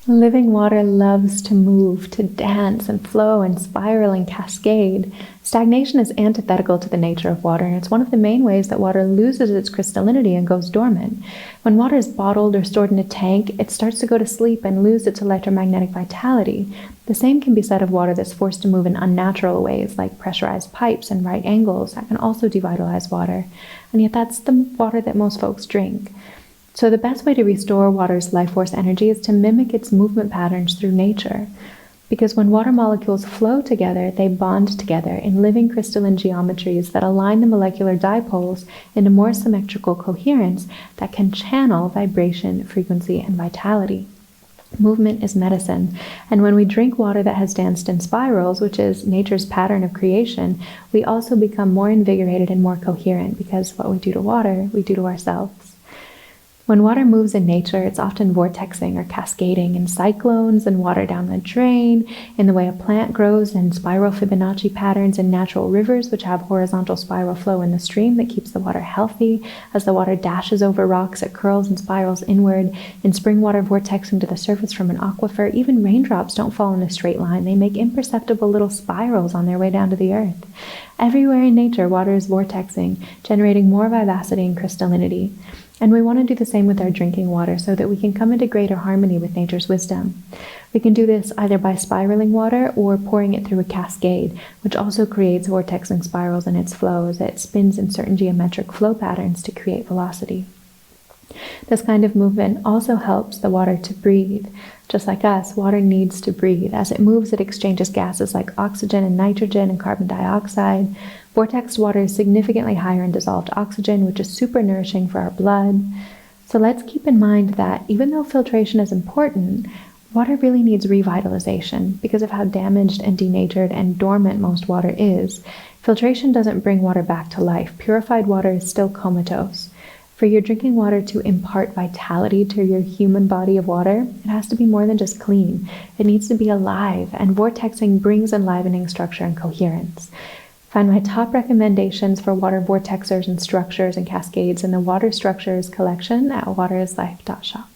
Living water loves to move, to dance and flow and spiral and cascade. Stagnation is antithetical to the nature of water, and it's one of the main ways that water loses its crystallinity and goes dormant. When water is bottled or stored in a tank, it starts to go to sleep and lose its electromagnetic vitality. The same can be said of water that's forced to move in unnatural ways, like pressurized pipes and right angles that can also devitalize water. And yet that's the water that most folks drink. So the best way to restore water's life force energy is to mimic its movement patterns through nature. Because when water molecules flow together, they bond together in living crystalline geometries that align the molecular dipoles into more symmetrical coherence that can channel vibration, frequency, and vitality. Movement is medicine, and when we drink water that has danced in spirals, which is nature's pattern of creation, we also become more invigorated and more coherent, because what we do to water, we do to ourselves. When water moves in nature, it's often vortexing or cascading in cyclones and water down the drain, in the way a plant grows in spiral Fibonacci patterns in natural rivers, which have horizontal spiral flow in the stream that keeps the water healthy. As the water dashes over rocks, it curls and spirals inward. In spring water vortexing to the surface from an aquifer, even raindrops don't fall in a straight line. They make imperceptible little spirals on their way down to the earth. Everywhere in nature, water is vortexing, generating more vivacity and crystallinity. And we want to do the same with our drinking water so that we can come into greater harmony with nature's wisdom. We can do this either by spiraling water or pouring it through a cascade, which also creates vortexing spirals in its flow as it spins in certain geometric flow patterns to create velocity. This kind of movement also helps the water to breathe. Just like us, water needs to breathe. As it moves, it exchanges gases like oxygen and nitrogen and carbon dioxide. Vortexed water is significantly higher in dissolved oxygen, which is super nourishing for our blood. So let's keep in mind that even though filtration is important, water really needs revitalization because of how damaged and denatured and dormant most water is. Filtration doesn't bring water back to life. Purified water is still comatose. For your drinking water to impart vitality to your human body of water, it has to be more than just clean. It needs to be alive, and vortexing brings enlivening structure and coherence. Find my top recommendations for water vortexers and structures and cascades in the Water Structures collection at waterislife.shop.